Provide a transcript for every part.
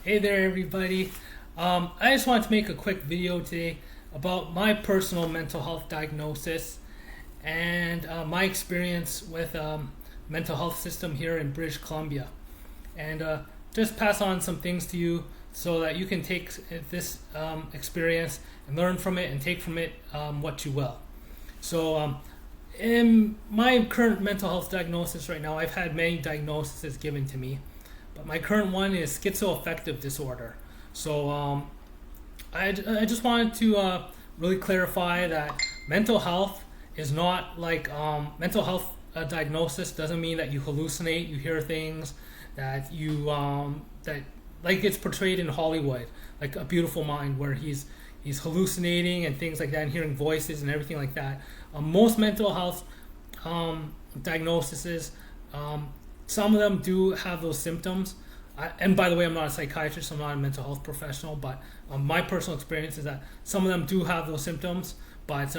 Hey there, everybody. I just wanted to make a quick video today about my personal mental health diagnosis and my experience with mental health system here in British Columbia, and just pass on some things to you so that you can take this experience and learn from it and take from it what you will. So, in my current mental health diagnosis right now, I've had many diagnoses given to me, but my current one is schizoaffective disorder. So I just wanted to really clarify that mental health is not like mental health diagnosis doesn't mean that you hallucinate, you hear things, that you that like it's portrayed in Hollywood, like A Beautiful Mind, where he's hallucinating and things like that, and hearing voices and everything like that. Most mental health diagnoses, some of them do have those symptoms. And by the way, I'm not a psychiatrist, I'm not a mental health professional, but my personal experience is that some of them do have those symptoms, but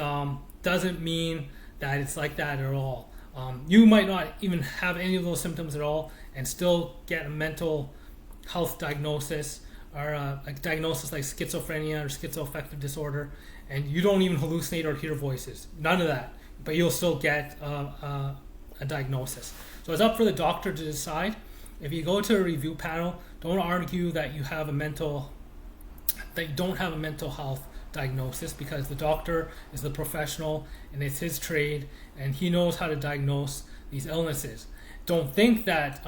doesn't mean that it's like that at all. You might not even have any of those symptoms at all and still get a mental health diagnosis, or a diagnosis like schizophrenia or schizoaffective disorder, and you don't even hallucinate or hear voices. None of that, but you'll still get a diagnosis. So it's up for the doctor to decide. If you go to a review panel, don't argue that you don't have a mental health diagnosis, because the doctor is the professional and it's his trade and he knows how to diagnose these illnesses. Don't think that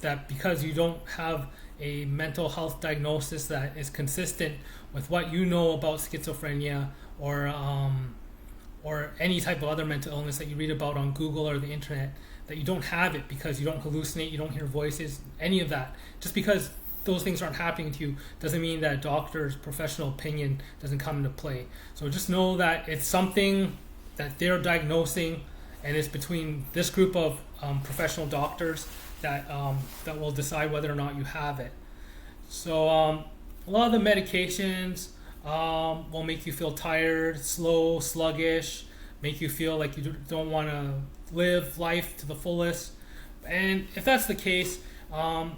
that because you don't have a mental health diagnosis that is consistent with what you know about schizophrenia or any type of other mental illness that you read about on Google or the internet, that you don't have it because you don't hallucinate, you don't hear voices, any of that. Just because those things aren't happening to you doesn't mean that a doctor's professional opinion doesn't come into play. So just know that it's something that they're diagnosing, and it's between this group of professional doctors that that will decide whether or not you have it. So a lot of the medications will make you feel tired, slow, sluggish, make you feel like you don't want to live life to the fullest. And if that's the case, and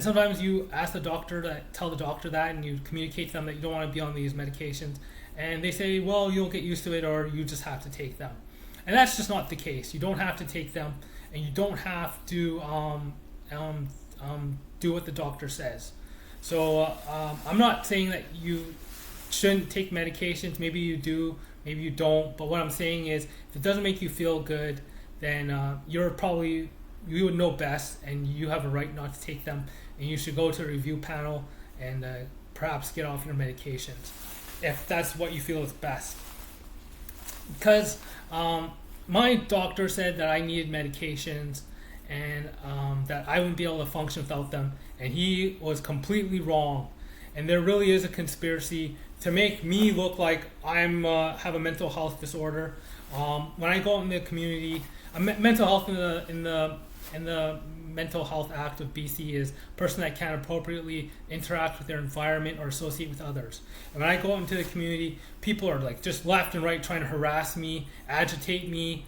sometimes you ask the doctor to tell the doctor that, and you communicate to them that you don't want to be on these medications, and they say, well, you'll get used to it, or you just have to take them. And that's just not the case. You don't have to take them, and you don't have to do what the doctor says. So I'm not saying that you shouldn't take medications. Maybe you do, maybe you don't. But what I'm saying is, if it doesn't make you feel good, then you would know best, and you have a right not to take them. And you should go to a review panel and perhaps get off your medications if that's what you feel is best. Because my doctor said that I needed medications, and that I wouldn't be able to function without them, and he was completely wrong. And there really is a conspiracy to make me look like I'm have a mental health disorder. When I go out in the community, mental health in the Mental Health Act of BC is a person that can't appropriately interact with their environment or associate with others. And when I go out into the community, people are like just left and right trying to harass me, agitate me,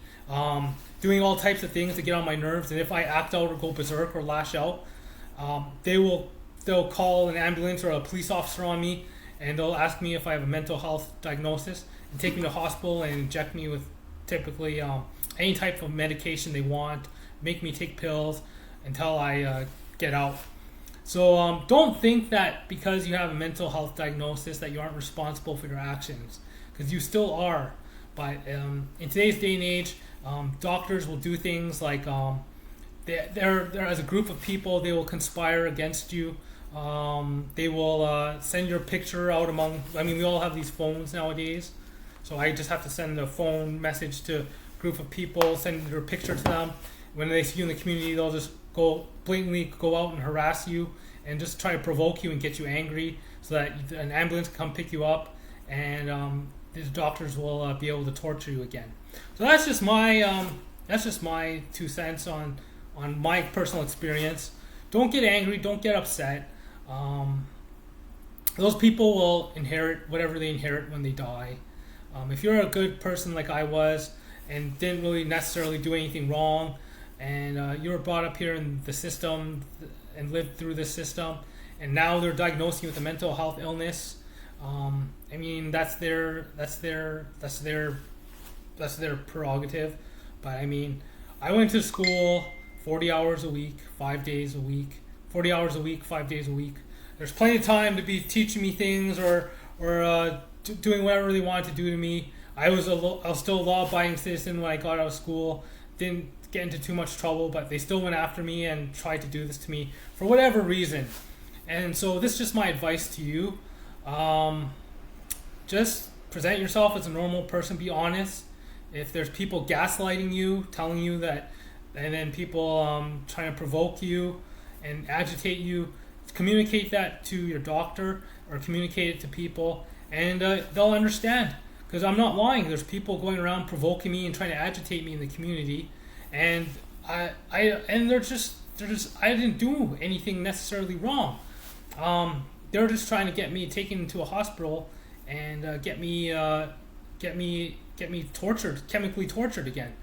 doing all types of things to get on my nerves. And if I act out or go berserk or lash out, they'll call an ambulance or a police officer on me, and they'll ask me if I have a mental health diagnosis and take me to hospital and inject me with typically any type of medication they want, make me take pills until I get out. So don't think that because you have a mental health diagnosis that you aren't responsible for your actions, because you still are. But in today's day and age, doctors will do things like they're as a group of people, they will conspire against you. They will send your picture out among. I mean, we all have these phones nowadays, so I just have to send a phone message to a group of people, send your picture to them. When they see you in the community, they'll just blatantly go out and harass you and just try to provoke you and get you angry, so that an ambulance can come pick you up, and the doctors will be able to torture you again. So that's just my 2 cents on my personal experience. Don't get angry. Don't get upset. Those people will inherit whatever they inherit when they die. If you're a good person like I was and didn't really necessarily do anything wrong, and you were brought up here in the system and lived through the system, and now they're diagnosing you with a mental health illness. I mean, that's their prerogative. But I mean, I went to school 40 hours a week, 5 days a week, 40 hours a week, 5 days a week. There's plenty of time to be teaching me things or doing whatever they wanted to do to me. I was still a law-abiding citizen when I got out of school. Didn't get into too much trouble, but they still went after me and tried to do this to me for whatever reason. And so this is just my advice to you. Just present yourself as a normal person. Be honest. If there's people gaslighting you, telling you that, and then people trying to provoke you and agitate you, communicate that to your doctor or communicate it to people, and they'll understand. Because I'm not lying. There's people going around provoking me and trying to agitate me in the community, and I didn't do anything necessarily wrong. They're just trying to get me taken into a hospital and get me tortured, chemically tortured again.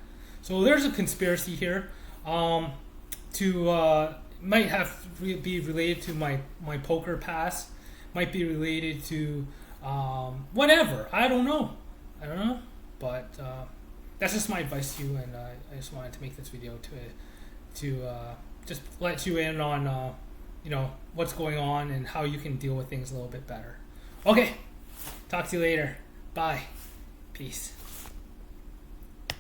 So there's a conspiracy here. Might have to be related to my poker past. Might be related to whatever. I don't know. But that's just my advice to you, and I just wanted to make this video to just let you in on what's going on and how you can deal with things a little bit better. Okay, talk to you later. Bye. Peace.